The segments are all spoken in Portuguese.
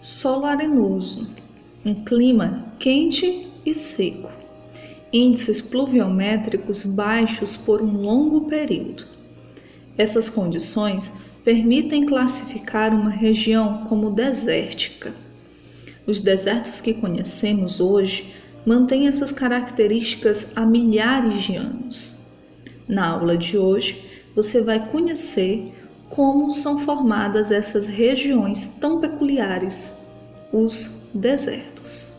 Solo arenoso, um clima quente e seco, índices pluviométricos baixos por um longo período. Essas condições permitem classificar uma região como desértica. Os desertos que conhecemos hoje mantêm essas características há milhares de anos. Na aula de hoje, você vai conhecer como são formadas essas regiões tão peculiares, os desertos.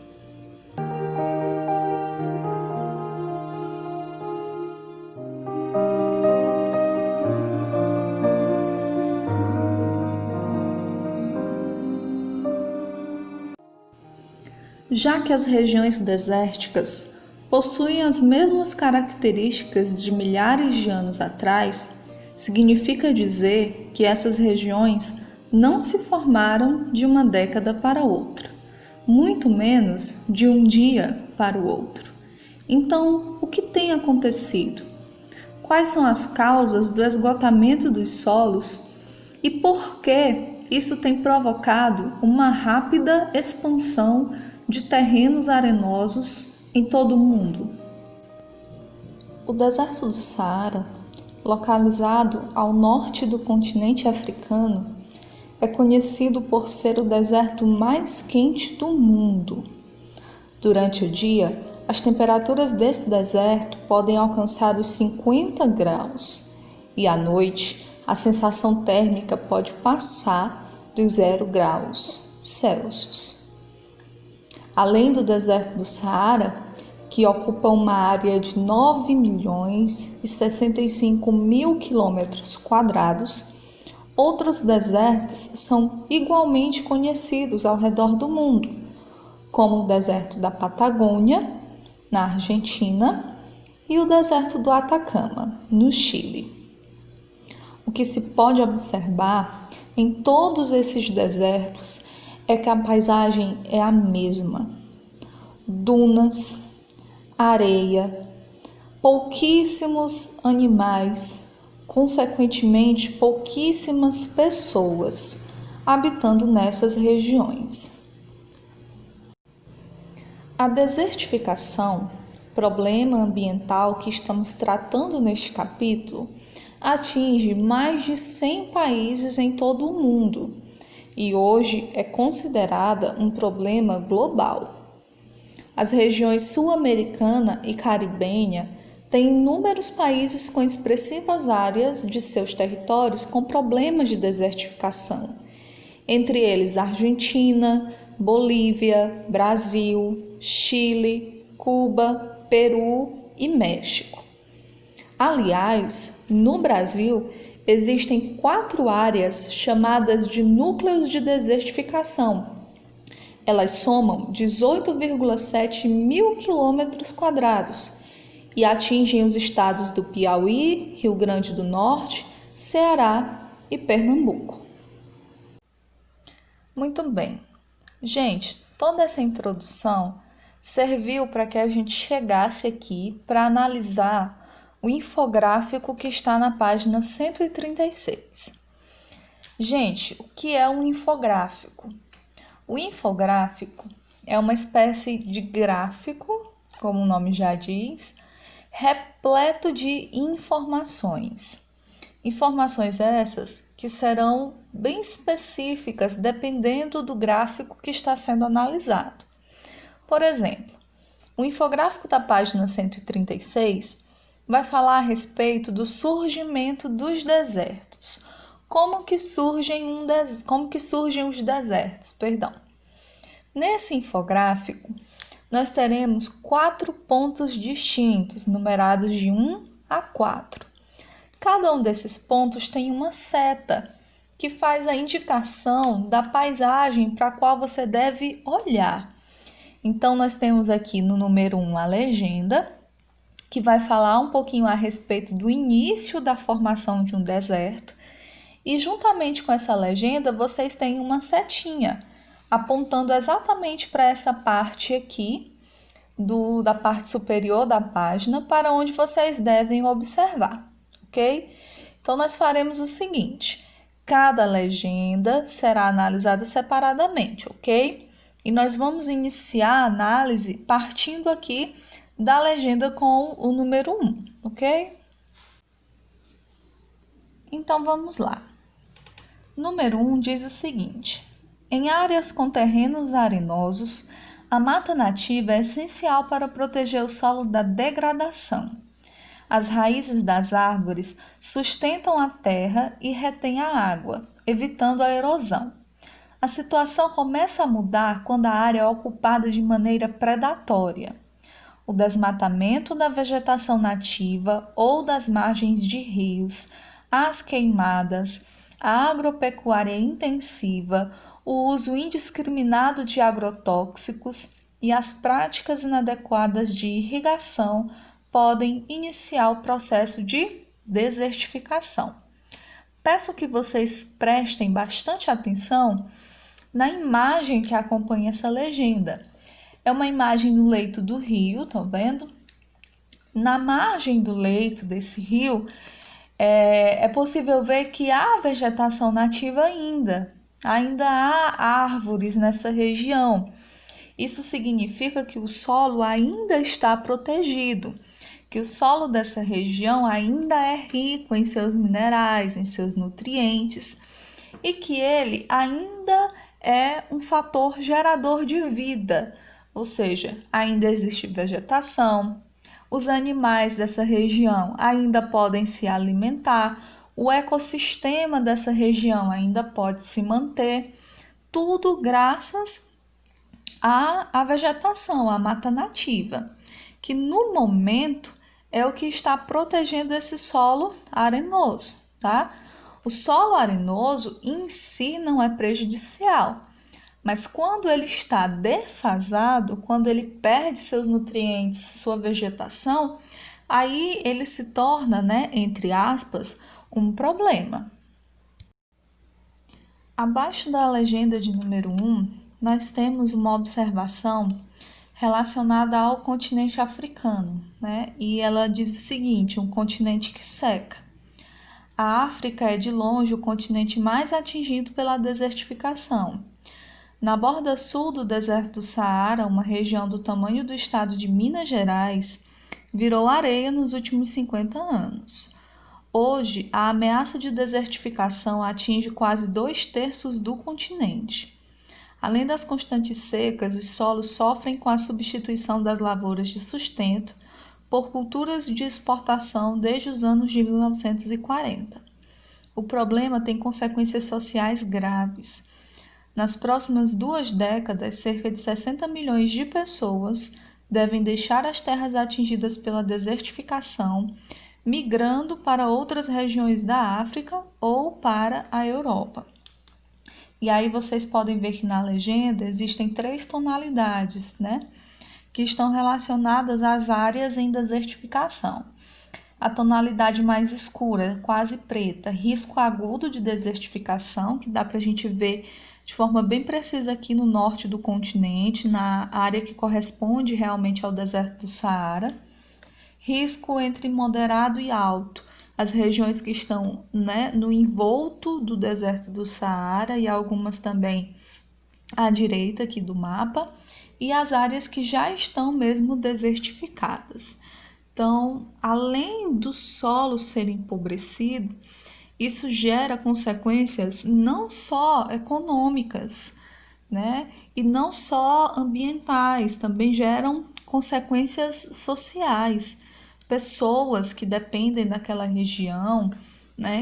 Já que as regiões desérticas possuem as mesmas características de milhares de anos atrás, significa dizer que essas regiões não se formaram de uma década para outra, muito menos de um dia para o outro. Então, o que tem acontecido? Quais são as causas do esgotamento dos solos e por que isso tem provocado uma rápida expansão de terrenos arenosos em todo o mundo? O deserto do Saara, localizado ao norte do continente africano, é conhecido por ser o deserto mais quente do mundo. Durante o dia, as temperaturas desse deserto podem alcançar os 50 graus e à noite a sensação térmica pode passar dos 0 graus Celsius. Além do deserto do Saara, que ocupa uma área de 9.065.000 km², outros desertos são igualmente conhecidos ao redor do mundo, como o deserto da Patagônia, na Argentina, e o deserto do Atacama, no Chile. O que se pode observar em todos esses desertos é que a paisagem é a mesma: dunas, areia, pouquíssimos animais, consequentemente pouquíssimas pessoas habitando nessas regiões. A desertificação, problema ambiental que estamos tratando neste capítulo, atinge mais de 100 países em todo o mundo e hoje é considerada um problema global. As regiões sul-americana e caribenha têm inúmeros países com expressivas áreas de seus territórios com problemas de desertificação, entre eles Argentina, Bolívia, Brasil, Chile, Cuba, Peru e México. Aliás, no Brasil, existem 4 áreas chamadas de núcleos de desertificação. Elas somam 18,7 mil km² e atingem os estados do Piauí, Rio Grande do Norte, Ceará e Pernambuco. Muito bem. Gente, toda essa introdução serviu para que a gente chegasse aqui para analisar o infográfico que está na página 136. Gente, o que é um infográfico? O infográfico é uma espécie de gráfico, como o nome já diz, repleto de informações. Informações essas que serão bem específicas dependendo do gráfico que está sendo analisado. Por exemplo, o infográfico da página 136 vai falar a respeito do surgimento dos desertos. Como que surgem os desertos? Nesse infográfico, nós teremos 4 pontos distintos, numerados de 1 a 4. Cada um desses pontos tem uma seta, que faz a indicação da paisagem para a qual você deve olhar. Então, nós temos aqui no número 1 a legenda, que vai falar um pouquinho a respeito do início da formação de um deserto. E juntamente com essa legenda, vocês têm uma setinha, apontando exatamente para essa parte aqui, da parte superior da página, para onde vocês devem observar, ok? Então, nós faremos o seguinte: Cada legenda será analisada separadamente, ok? E nós vamos iniciar a análise partindo aqui da legenda com o número 1, ok? Então vamos lá. Número 1 diz o seguinte: em áreas com terrenos arenosos, a mata nativa é essencial para proteger o solo da degradação. As raízes das árvores sustentam a terra e retêm a água, evitando a erosão. A situação começa a mudar quando a área é ocupada de maneira predatória. O desmatamento da vegetação nativa ou das margens de rios, as queimadas, a agropecuária intensiva, o uso indiscriminado de agrotóxicos e as práticas inadequadas de irrigação podem iniciar o processo de desertificação. Peço que vocês prestem bastante atenção na imagem que acompanha essa legenda. É uma imagem do leito do rio, estão vendo? Na margem do leito desse rio, é possível ver que há vegetação nativa ainda há árvores nessa região. Isso significa que o solo ainda está protegido, que o solo dessa região ainda é rico em seus minerais, em seus nutrientes, e que ele ainda é um fator gerador de vida, ou seja, ainda existe vegetação, os animais dessa região ainda podem se alimentar, o ecossistema dessa região ainda pode se manter, tudo graças à vegetação, à mata nativa, que no momento é o que está protegendo esse solo arenoso, tá? O solo arenoso em si não é prejudicial, mas quando ele está defasado, quando ele perde seus nutrientes, sua vegetação, aí ele se torna, entre aspas, um problema. Abaixo da legenda de número 1, nós temos uma observação relacionada ao continente africano, E ela diz o seguinte: um continente que seca. A África é de longe o continente mais atingido pela desertificação. Na borda sul do deserto do Saara, uma região do tamanho do estado de Minas Gerais, virou areia nos últimos 50 anos. Hoje, a ameaça de desertificação atinge quase 2/3 do continente. Além das constantes secas, os solos sofrem com a substituição das lavouras de sustento por culturas de exportação desde os anos de 1940. O problema tem consequências sociais graves. Nas próximas 2 décadas, cerca de 60 milhões de pessoas devem deixar as terras atingidas pela desertificação, migrando para outras regiões da África ou para a Europa. E aí vocês podem ver que na legenda existem 3 tonalidades, que estão relacionadas às áreas em desertificação. A tonalidade mais escura, quase preta, risco agudo de desertificação, que dá para a gente ver de forma bem precisa aqui no norte do continente, na área que corresponde realmente ao deserto do Saara. Risco entre moderado e alto, as regiões que estão no envolto do deserto do Saara e algumas também à direita aqui do mapa, e as áreas que já estão mesmo desertificadas. Então, além do solo ser empobrecido, isso gera consequências não só econômicas, e não só ambientais, também geram consequências sociais. Pessoas que dependem daquela região,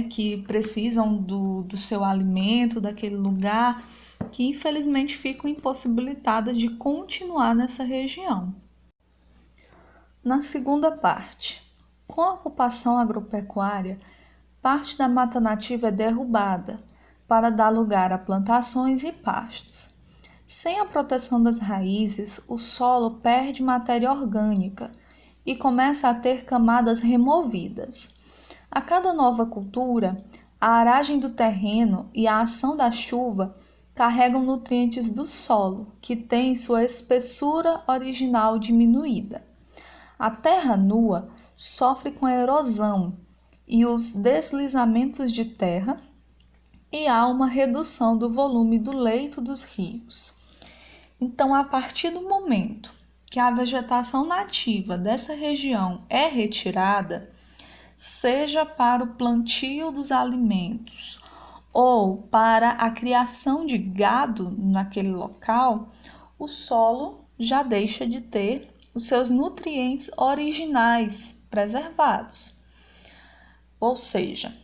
que precisam do seu alimento, daquele lugar, que infelizmente ficam impossibilitadas de continuar nessa região. Na segunda parte, com a ocupação agropecuária, parte da mata nativa é derrubada para dar lugar a plantações e pastos. Sem a proteção das raízes, o solo perde matéria orgânica e começa a ter camadas removidas. A cada nova cultura, a aragem do terreno e a ação da chuva carregam nutrientes do solo, que tem sua espessura original diminuída. A terra nua sofre com a erosão e os deslizamentos de terra, e há uma redução do volume do leito dos rios. Então, a partir do momento que a vegetação nativa dessa região é retirada, seja para o plantio dos alimentos ou para a criação de gado naquele local, o solo já deixa de ter os seus nutrientes originais preservados. Ou seja,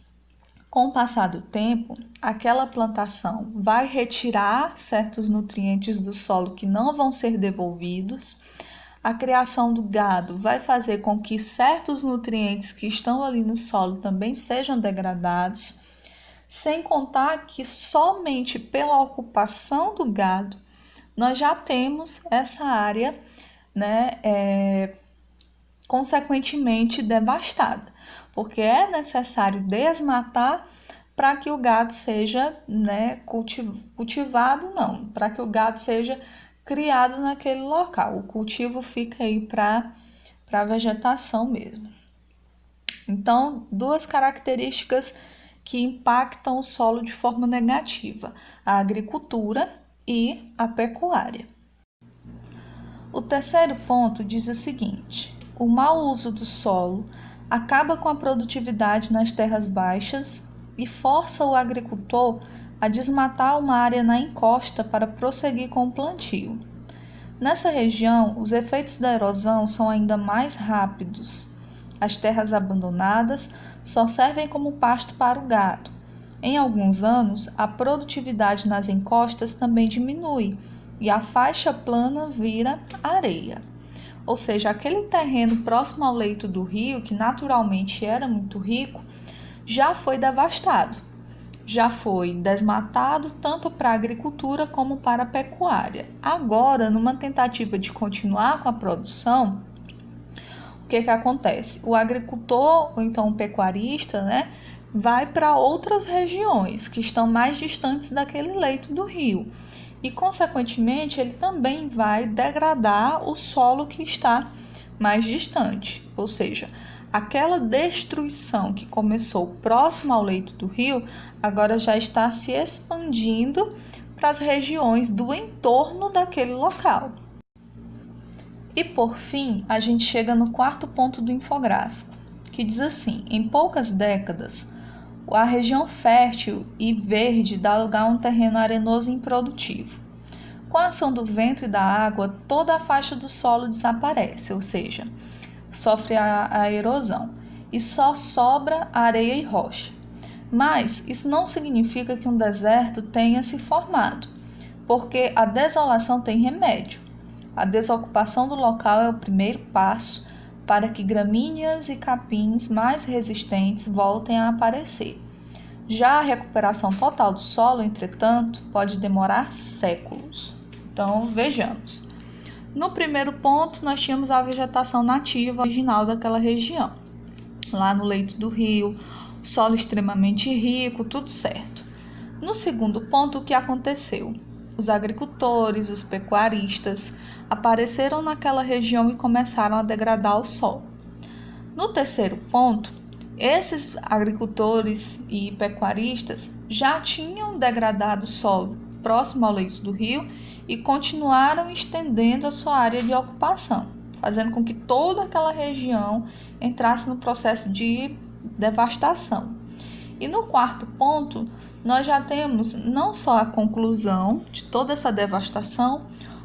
com o passar do tempo, aquela plantação vai retirar certos nutrientes do solo que não vão ser devolvidos. A criação do gado vai fazer com que certos nutrientes que estão ali no solo também sejam degradados, sem contar que somente pela ocupação do gado nós já temos essa área, consequentemente devastada, porque é necessário desmatar para que o gado seja cultivado, não, para que o gado seja criado naquele local. O cultivo fica aí para a vegetação mesmo. Então, duas características que impactam o solo de forma negativa: a agricultura e a pecuária. O terceiro ponto diz o seguinte: o mau uso do solo acaba com a produtividade nas terras baixas e força o agricultor a desmatar uma área na encosta para prosseguir com o plantio. Nessa região, os efeitos da erosão são ainda mais rápidos. As terras abandonadas só servem como pasto para o gado. Em alguns anos, a produtividade nas encostas também diminui e a faixa plana vira areia. Ou seja, aquele terreno próximo ao leito do rio, que naturalmente era muito rico, já foi devastado. Já foi desmatado tanto para a agricultura como para a pecuária. Agora, numa tentativa de continuar com a produção, o que acontece? O agricultor, ou então o pecuarista, vai para outras regiões que estão mais distantes daquele leito do rio. E, consequentemente, ele também vai degradar o solo que está mais distante. Ou seja, aquela destruição que começou próximo ao leito do rio, agora já está se expandindo para as regiões do entorno daquele local. E, por fim, a gente chega no quarto ponto do infográfico, que diz assim: em poucas décadas, a região fértil e verde dá lugar a um terreno arenoso e improdutivo. Com a ação do vento e da água, toda a faixa do solo desaparece, ou seja, sofre a erosão, e só sobra areia e rocha. Mas isso não significa que um deserto tenha se formado, porque a desolação tem remédio. A desocupação do local é o primeiro passo para que gramíneas e capins mais resistentes voltem a aparecer. Já a recuperação total do solo, entretanto, pode demorar séculos. Então, vejamos. No primeiro ponto, nós tínhamos a vegetação nativa original daquela região. Lá no leito do rio, solo extremamente rico, tudo certo. No segundo ponto, o que aconteceu? Os agricultores, os pecuaristas, apareceram naquela região e começaram a degradar o solo. No terceiro ponto, esses agricultores e pecuaristas já tinham degradado o solo próximo ao leito do rio e continuaram estendendo a sua área de ocupação, fazendo com que toda aquela região entrasse no processo de devastação. E no quarto ponto, nós já temos não só a conclusão de toda essa devastação,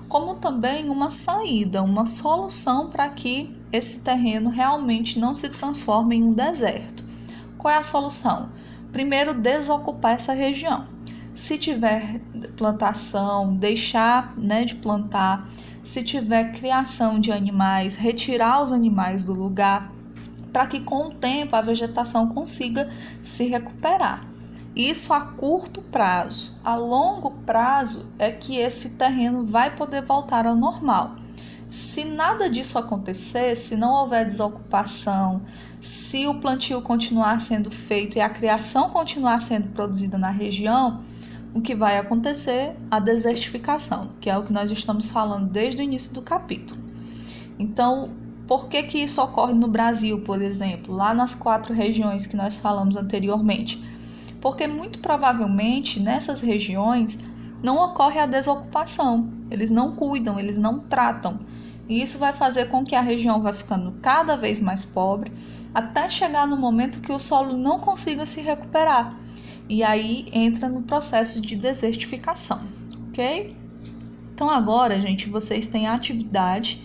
como também uma saída, uma solução para que esse terreno realmente não se transforme em um deserto. Qual é a solução? Primeiro, desocupar essa região. Se tiver plantação, deixar de plantar. Se tiver criação de animais, retirar os animais do lugar, para que com o tempo a vegetação consiga se recuperar. Isso a curto prazo. A longo prazo é que esse terreno vai poder voltar ao normal. Se nada disso acontecer, se não houver desocupação, se o plantio continuar sendo feito e a criação continuar sendo produzida na região, o que vai acontecer? A desertificação, que é o que nós estamos falando desde o início do capítulo. Então, por que isso ocorre no Brasil, por exemplo, lá nas 4 regiões que nós falamos anteriormente? Porque muito provavelmente nessas regiões não ocorre a desocupação, eles não cuidam, eles não tratam. E isso vai fazer com que a região vá ficando cada vez mais pobre, até chegar no momento que o solo não consiga se recuperar. E aí entra no processo de desertificação, ok? Então agora, gente, vocês têm a atividade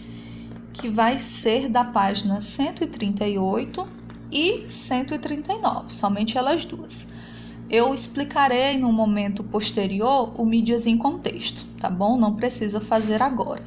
que vai ser da página 138 e 139, somente elas duas. Eu explicarei no momento posterior o Mídias em Contexto, tá bom? Não precisa fazer agora.